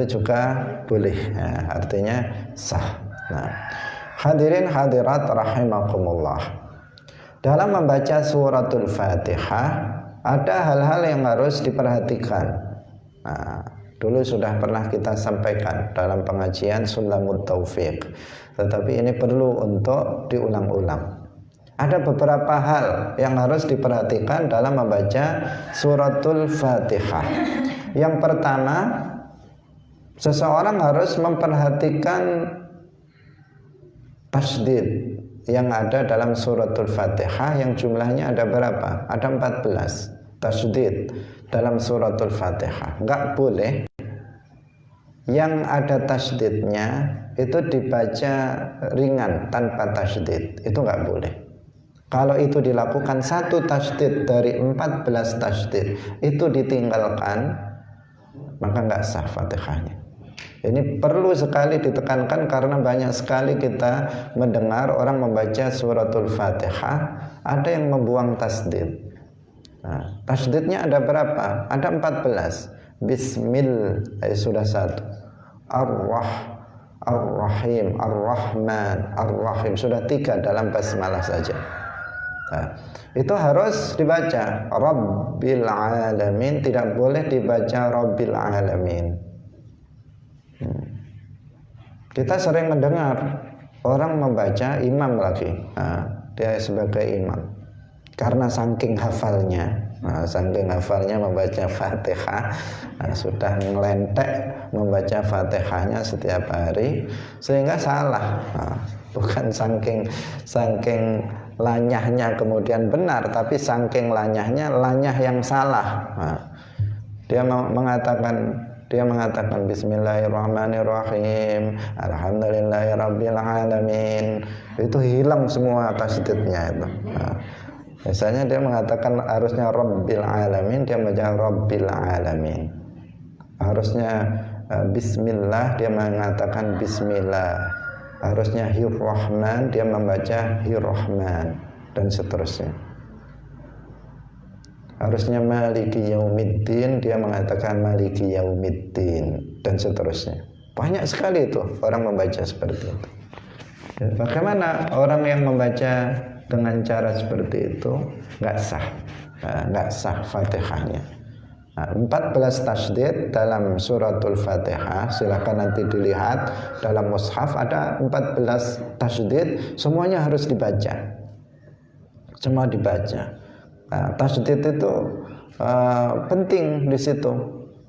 juga boleh. Artinya sah. Hadirin hadirat rahimakumullah. Dalam membaca suratul Fatihah ada hal-hal yang harus diperhatikan. Dulu sudah pernah kita sampaikan dalam pengajian Sulamut Taufiq, tetapi ini perlu untuk diulang-ulang. Ada beberapa hal yang harus diperhatikan dalam membaca suratul Fatihah. Yang pertama, seseorang harus memperhatikan tasydid yang ada dalam suratul Fatihah, yang jumlahnya ada berapa? Ada 14 tasydid dalam suratul Fatihah. Enggak boleh yang ada tasydidnya itu dibaca ringan tanpa tasydid, itu enggak boleh. Kalau itu dilakukan satu tasydid dari 14 tasydid itu ditinggalkan, maka enggak sah Fatihahnya. Ini perlu sekali ditekankan karena banyak sekali kita mendengar orang membaca suratul Fatihah ada yang membuang tasydid. Nah, tasydidnya ada berapa? Ada 14. Bismillah sudah satu. Ar-Rahim, Ar-Rahman, Ar-Rahim sudah 3 dalam basmalah saja. Nah, itu harus dibaca Rabbil Alamin, tidak boleh dibaca Rabbil Alamin. Kita sering mendengar orang membaca, imam lagi, nah, dia sebagai imam karena saking hafalnya, membaca Fatihah, nah, sudah ngelentek membaca Fatihahnya setiap hari sehingga salah. Nah, bukan saking lanyahnya kemudian benar, tapi saking lanyahnya lanyah yang salah. Nah, dia mengatakan Bismillahirrahmanirrahim, Alhamdulillahirabbil alamin, itu hilang semua tasydidnya itu. Nah, biasanya dia mengatakan harusnya Rabbil alamin, dia membaca Rabbil alamin. Harusnya Bismillah, dia mengatakan Bismillah. Harusnya Hir-Rahman, dia membaca Hir-Rahman, dan seterusnya. Harusnya Maliki Yaumiddin, dia mengatakan Maliki Yaumiddin, dan seterusnya. Banyak sekali itu orang membaca seperti itu. Bagaimana orang yang membaca dengan cara seperti itu? Nggak sah Fatihahnya. Nah, 14 tasydid dalam suratul Fatihah, silakan nanti dilihat dalam mushaf ada 14 tasydid, semuanya harus dibaca. Semua dibaca. Nah, tasydid itu penting di situ.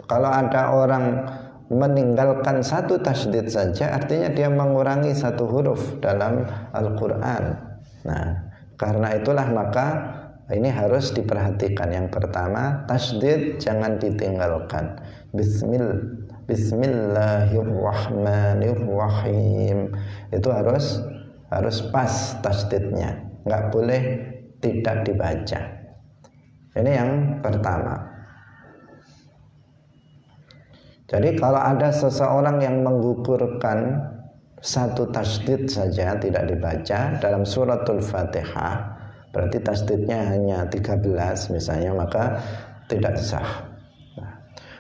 Kalau ada orang meninggalkan satu tasydid saja, artinya dia mengurangi satu huruf dalam Al-Quran. Nah, karena itulah maka ini harus diperhatikan. Yang pertama, tasydid jangan ditinggalkan. Bismillahirrahmanirrahim. Itu harus pas tasydidnya. Nggak boleh tidak dibaca. Ini yang pertama. Jadi kalau ada seseorang yang menggugurkan satu tasydid saja tidak dibaca dalam suratul Fatihah, berarti tasydidnya hanya 13 misalnya, maka tidak sah.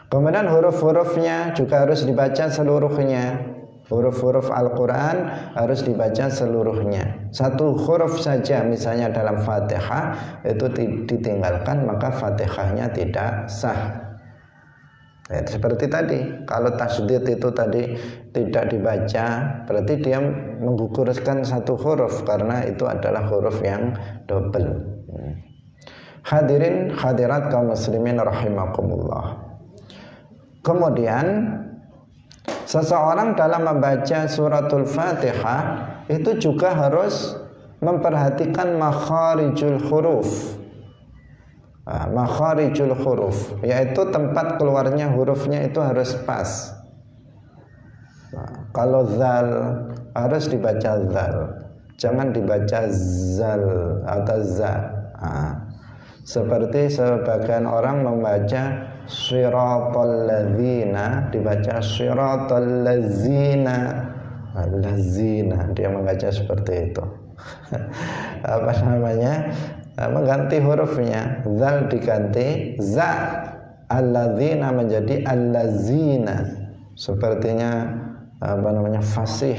Kemudian huruf-hurufnya juga harus dibaca seluruhnya. Huruf-huruf Al-Quran harus dibaca seluruhnya. Satu huruf saja misalnya dalam Fatihah itu ditinggalkan, maka Fatihahnya tidak sah. Ya, seperti tadi, kalau tasydid itu tadi tidak dibaca, berarti dia menggugurkan satu huruf karena itu adalah huruf yang double. Hadirin hadirat kaum muslimin rahimakumullah. Kemudian seseorang dalam membaca suratul Fatihah itu juga harus memperhatikan makharijul huruf. Makharijul huruf, yaitu tempat keluarnya hurufnya itu harus pas. Kalau zal harus dibaca zal, jangan dibaca zal atau za. Seperti sebagian orang membaca shiratal ladzina, dibaca shiratal ladzina, ladzina, dia membaca seperti itu. Apa namanya? Mengganti hurufnya, zal diganti za, alladzina menjadi allazina, sepertinya apa namanya fasih,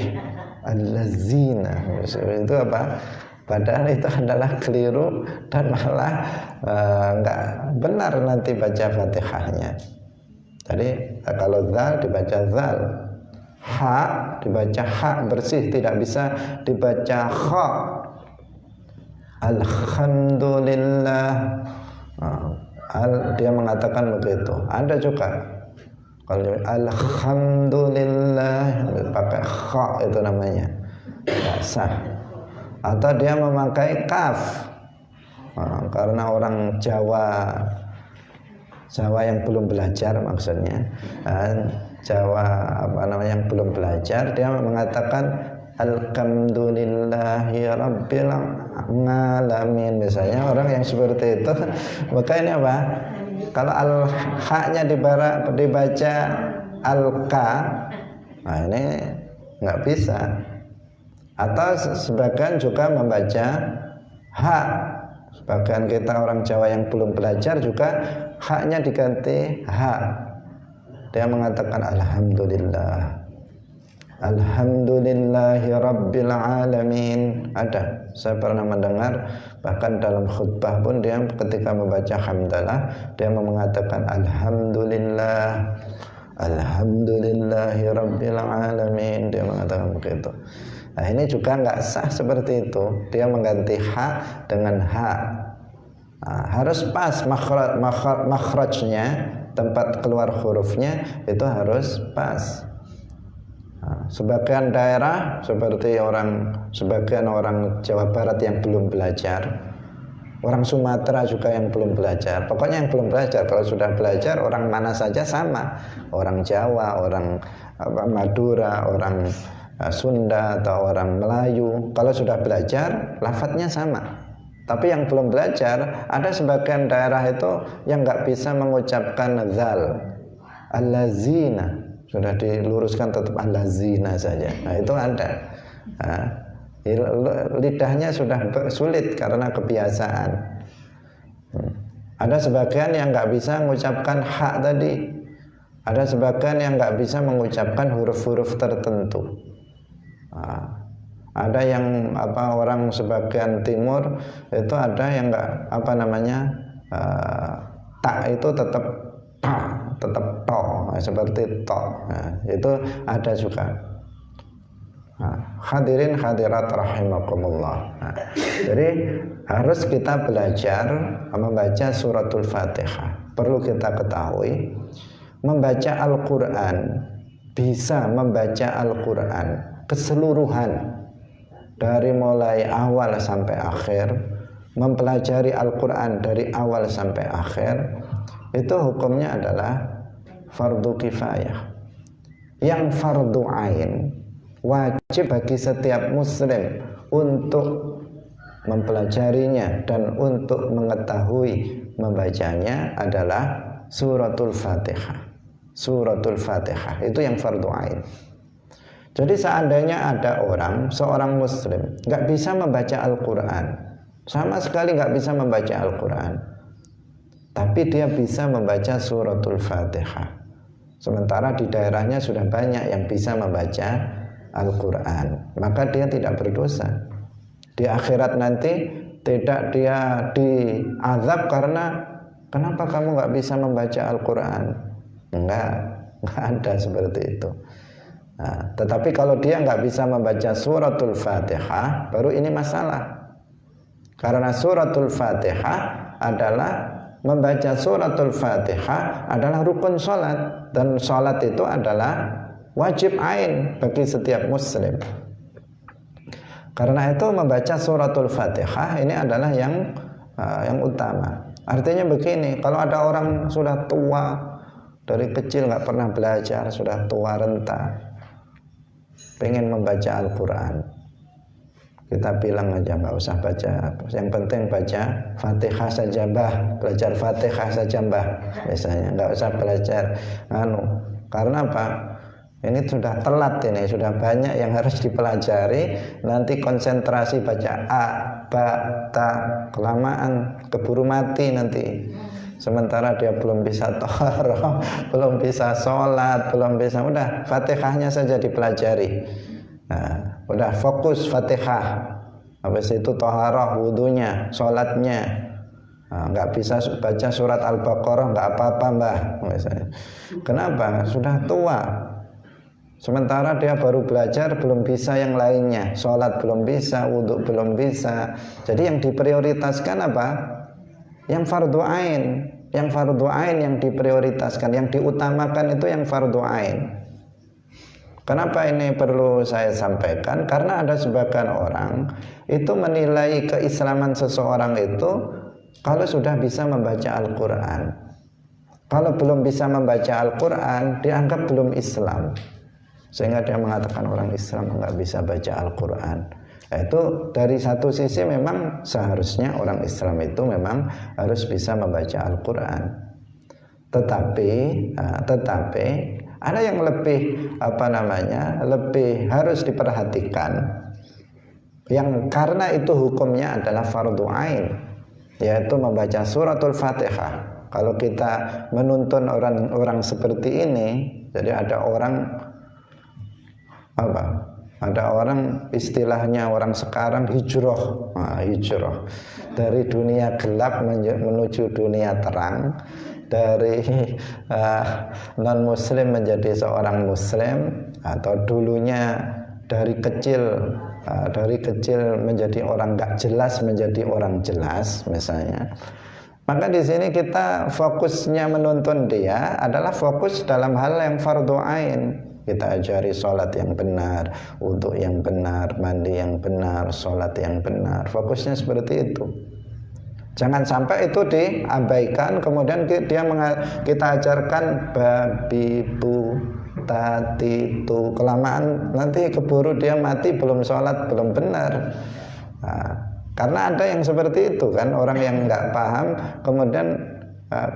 allazina, itu apa? Padahal itu adalah keliru dan malah enggak benar nanti baca Fatihahnya. Jadi kalau zal dibaca zal, ha dibaca ha bersih, tidak bisa dibaca kha. alhamdulillah. Dia mengatakan begitu. Ada juga kalau alhamdulillah pakai kha itu namanya tidak sah. Atau dia memakai kaf, karena orang Jawa yang belum belajar maksudnya, Jawa yang belum belajar, dia mengatakan alhamdulillahi rabbil alamin. Misalnya orang yang seperti itu, maka ini apa? Kalau al-ha-nya dibaca al-ka, nah ini nggak bisa. Atau sebagian juga membaca ha. Sebagian kita orang Jawa yang belum belajar juga ha-nya diganti ha. Dia mengatakan alhamdulillah, alhamdulillahi rabbil alamin. Ada, saya pernah mendengar bahkan dalam khutbah pun dia ketika membaca hamdalah dia mengatakan alhamdulillah, alhamdulillahi rabbil alamin. Dia mengatakan begitu. Nah ini juga nggak sah seperti itu. Dia mengganti ha dengan ha. Nah, harus pas makhrajnya, tempat keluar hurufnya itu harus pas. Nah, sebagian daerah seperti sebagian orang Jawa Barat yang belum belajar, orang Sumatera juga yang belum belajar. Pokoknya yang belum belajar. Kalau sudah belajar orang mana saja sama. Orang Jawa, orang Madura, orang Sunda atau orang Melayu, kalau sudah belajar lafadznya sama. Tapi yang belum belajar, ada sebagian daerah itu yang nggak bisa mengucapkan zal, allazina, sudah diluruskan tetap allazina saja. Nah itu ada. Nah, lidahnya sudah sulit karena kebiasaan. Ada sebagian yang nggak bisa mengucapkan ha tadi. Ada sebagian yang nggak bisa mengucapkan huruf-huruf tertentu. Nah, ada yang orang sebagian timur itu ada yang enggak tak itu tetap to seperti to. Nah, itu ada juga. Nah, hadirin hadirat rahimakumullah. Nah, jadi harus kita belajar membaca suratul Fatihah. Perlu kita ketahui membaca Al-Qur'an, bisa membaca Al-Qur'an keseluruhan dari mulai awal sampai akhir, mempelajari Al-Quran dari awal sampai akhir, itu hukumnya adalah fardu kifayah. Yang fardu ain, wajib bagi setiap muslim untuk mempelajarinya dan untuk mengetahui membacanya adalah suratul Fatihah. Suratul Fatihah itu yang fardu ain. Jadi seandainya ada seorang muslim nggak bisa membaca Al-Quran, sama sekali nggak bisa membaca Al-Quran, tapi dia bisa membaca suratul Fatihah, sementara di daerahnya sudah banyak yang bisa membaca Al-Quran, maka dia tidak berdosa. Di akhirat nanti tidak dia diazab karena kenapa kamu nggak bisa membaca Al-Quran. Nggak ada seperti itu. Nah, tetapi kalau dia nggak bisa membaca suratul Fatihah, baru ini masalah. Karena suratul Fatihah adalah membaca suratul Fatihah adalah rukun sholat, dan sholat itu adalah wajib ain bagi setiap muslim. Karena itu membaca suratul Fatihah ini adalah yang utama. Artinya begini, kalau ada orang sudah tua dari kecil nggak pernah belajar, sudah tua renta, pengen membaca Al-Quran, kita bilang aja nggak usah baca, yang penting baca Fatihah saja mbah, belajar Fatihah saja mbah, misalnya nggak usah belajar karena apa? Ini sudah telat, ini sudah banyak yang harus dipelajari, nanti konsentrasi baca a, ba, ta, kelamaan keburu mati nanti. Sementara dia belum bisa taharah, belum bisa sholat, belum bisa, udah Fatihahnya saja dipelajari. Nah, udah fokus Fatihah. Habis itu taharah, wudunya, sholatnya. Nah, nggak bisa baca surat Al-Baqarah, nggak apa-apa mbah. Misalnya. Kenapa? Sudah tua. Sementara dia baru belajar, belum bisa yang lainnya. Sholat belum bisa, wudhu belum bisa. Jadi yang diprioritaskan apa? Yang fardu ain. Yang fardu ain yang diprioritaskan, yang diutamakan itu yang fardu ain. Kenapa ini perlu saya sampaikan? Karena ada sebagian orang itu menilai keislaman seseorang itu kalau sudah bisa membaca Al-Quran. Kalau belum bisa membaca Al-Quran, dianggap belum Islam. Sehingga dia mengatakan orang Islam nggak bisa baca Al-Quran. Itu dari satu sisi memang seharusnya orang Islam itu memang harus bisa membaca Al-Quran. Tetapi ada yang lebih lebih harus diperhatikan, yang karena itu hukumnya adalah fardu ain, yaitu membaca suratul Fatihah. Kalau kita menuntun orang seperti ini, jadi ada orang istilahnya orang sekarang hijrah, hijrah dari dunia gelap menuju dunia terang, dari non muslim menjadi seorang muslim, atau dulunya dari kecil menjadi orang gak jelas menjadi orang jelas misalnya. Maka di sini kita fokusnya menuntun dia adalah fokus dalam hal yang fardu ain. Kita ajari sholat yang benar, wudhu yang benar, mandi yang benar, sholat yang benar. Fokusnya seperti itu. Jangan sampai itu diabaikan, kemudian kita ajarkan babi, bu, tati, tu, kelamaan nanti keburu dia mati belum sholat, belum benar. Karena ada yang seperti itu kan, orang yang nggak paham, kemudian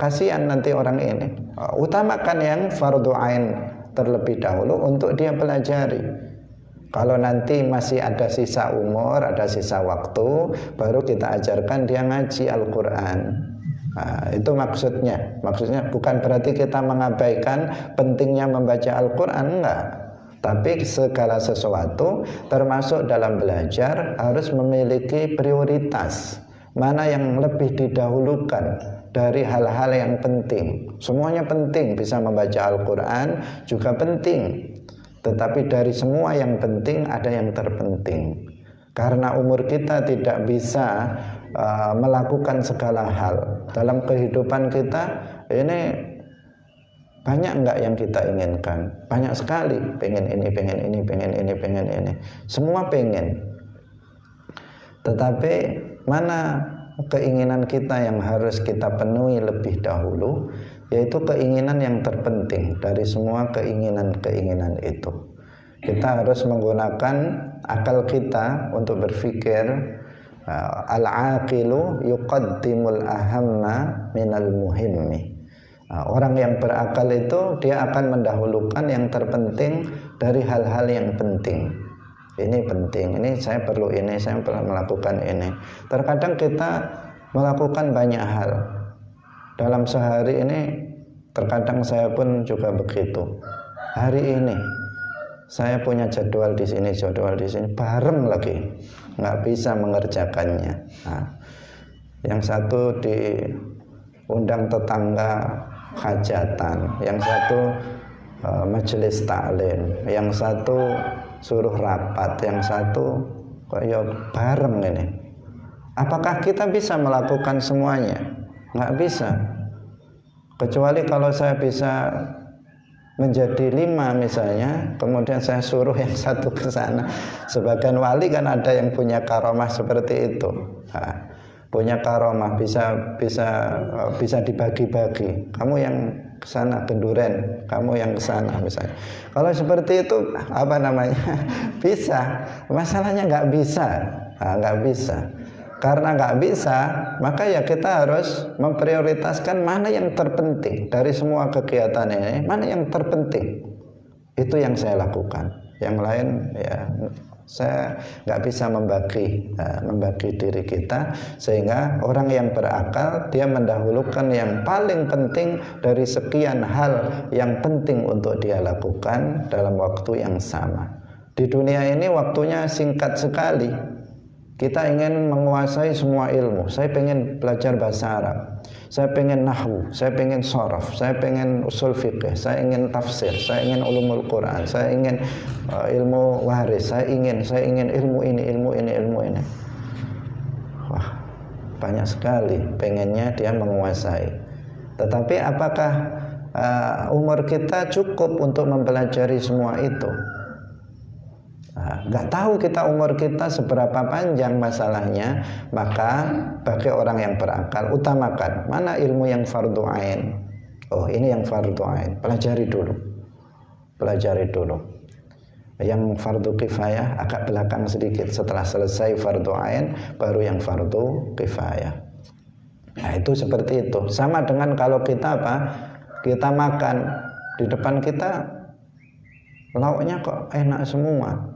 kasihan nanti orang ini. Utamakan yang fardu ain terlebih dahulu untuk dia pelajari. Kalau nanti masih ada sisa umur, ada sisa waktu, baru kita ajarkan dia ngaji Al-Quran. Itu maksudnya. Maksudnya bukan berarti kita mengabaikan pentingnya membaca Al-Quran, enggak. Tapi segala sesuatu termasuk dalam belajar harus memiliki prioritas. Mana yang lebih didahulukan dari hal-hal yang penting. Semuanya penting, bisa membaca Al-Quran juga penting. Tetapi dari semua yang penting ada yang terpenting. Karena umur kita tidak bisa melakukan segala hal. Dalam kehidupan kita ini banyak enggak yang kita inginkan? Banyak sekali. Pengen ini, pengen ini, pengen ini, pengen ini. Semua pengen. Tetapi mana keinginan kita yang harus kita penuhi lebih dahulu, yaitu keinginan yang terpenting dari semua keinginan-keinginan itu. Kita harus menggunakan akal kita untuk berpikir. Al-aqilu yuqaddimul ahamma minal muhimmi. Orang yang berakal itu dia akan mendahulukan yang terpenting dari hal-hal yang penting. Ini penting, ini saya perlu ini, saya perlu melakukan ini. Terkadang kita melakukan banyak hal dalam sehari ini. Terkadang saya pun juga begitu. Hari ini saya punya jadwal di sini, bareng lagi, nggak bisa mengerjakannya. Yang satu diundang tetangga hajatan, yang satu majelis taklim, yang satu suruh rapat, yang satu kayak bareng ini. Apakah kita bisa melakukan semuanya? Nggak bisa. Kecuali kalau saya bisa menjadi 5 misalnya, kemudian saya suruh yang satu ke sana. Sebagian wali kan ada yang punya karomah seperti itu. Punya karomah bisa dibagi-bagi. Kamu yang ke sana ke Duren, kamu yang ke sana misalnya. Kalau seperti itu bisa. Masalahnya nggak bisa. Nggak bisa. Karena nggak bisa, maka ya kita harus memprioritaskan mana yang terpenting dari semua kegiatan ini, mana yang terpenting. Itu yang saya lakukan. Yang lain ya saya nggak bisa membagi diri kita, sehingga orang yang berakal dia mendahulukan yang paling penting dari sekian hal yang penting untuk dia lakukan dalam waktu yang sama. Di dunia ini waktunya singkat sekali. Kita ingin menguasai semua ilmu. Saya pengen belajar bahasa Arab, saya pengen nahwu, saya pengen sorof, saya pengen usul fikih, saya ingin tafsir, saya ingin ulumul Quran, saya ingin ilmu waris, saya ingin ilmu ini. Wah, banyak sekali pengennya dia menguasai. Tetapi apakah umur kita cukup untuk mempelajari semua itu? Nggak tahu kita umur kita seberapa panjang masalahnya. Maka bagi orang yang berakal, utamakan mana ilmu yang fardu ain. Oh, ini yang fardu ain, pelajari dulu. Yang fardu kifayah agak belakang sedikit. Setelah selesai fardu ain, baru yang fardu kifayah. Nah, itu seperti itu. Sama dengan kalau kita kita makan, di depan kita lauknya kok enak semua.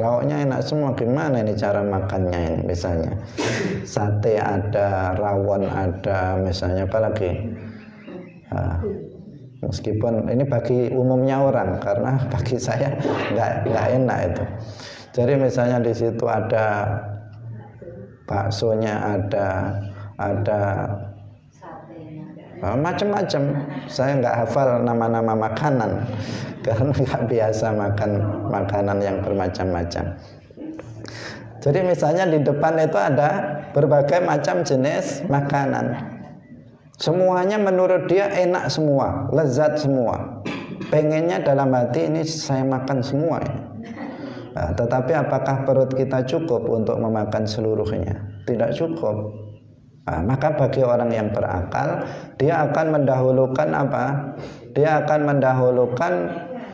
Lauknya enak semua, gimana ini cara makannya ini? Misalnya sate ada, rawon ada, misalnya apalagi. Meskipun ini bagi umumnya orang, karena bagi saya nggak enak itu. Jadi misalnya di situ ada baksonya, ada macam-macam. Saya nggak hafal nama-nama makanan karena nggak biasa makan makanan yang bermacam-macam. Jadi misalnya di depan itu ada berbagai macam jenis makanan. Semuanya menurut dia enak semua, lezat semua. Pengennya dalam hati ini saya makan semua. Nah, tetapi apakah perut kita cukup untuk memakan seluruhnya? Tidak cukup. Nah, maka bagi orang yang berakal, dia akan mendahulukan apa? Dia akan mendahulukan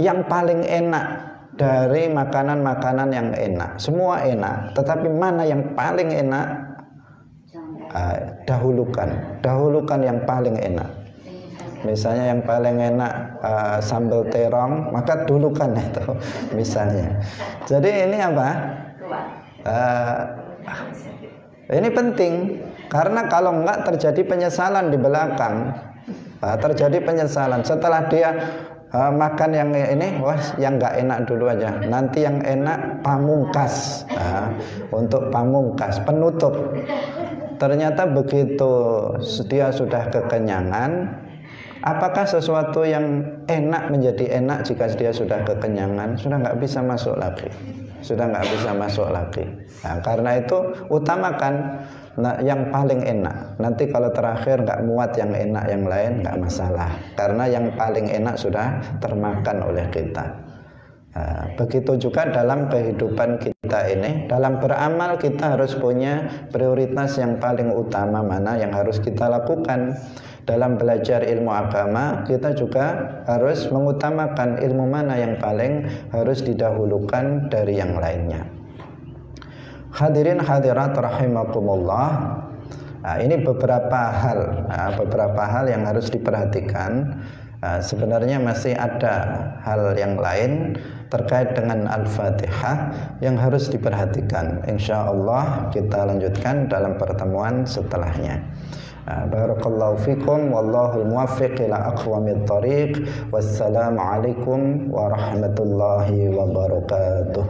yang paling enak dari makanan-makanan yang enak. Semua enak, tetapi mana yang paling enak? Dahulukan yang paling enak. Misalnya yang paling enak sambal terong, maka dulukan itu misalnya. Jadi ini apa? Ini penting. Karena kalau enggak terjadi penyesalan di belakang. Terjadi penyesalan setelah dia makan yang ini, wah yang enggak enak dulu aja. Nanti yang enak pamungkas. Untuk pamungkas, penutup. Ternyata begitu dia sudah kekenyangan, apakah sesuatu yang enak menjadi enak jika dia sudah kekenyangan? Sudah enggak bisa masuk lagi. Nah, karena itu utamakan yang paling enak. Nanti kalau terakhir nggak muat yang enak yang lain, nggak masalah, karena yang paling enak sudah termakan oleh kita. Begitu juga dalam kehidupan kita ini, dalam beramal kita harus punya prioritas yang paling utama mana yang harus kita lakukan. Dalam belajar ilmu agama kita juga harus mengutamakan ilmu mana yang paling harus didahulukan dari yang lainnya. Hadirin hadirat rahimakumullah. Ini beberapa hal yang harus diperhatikan. Sebenarnya masih ada hal yang lain terkait dengan Al-Fatihah yang harus diperhatikan. Insyaallah kita lanjutkan dalam pertemuan setelahnya. Barakallahu fikum wallahul muwaffiq ila aqwamit thoriq. Wassalamu alaikum warahmatullahi wabarakatuh.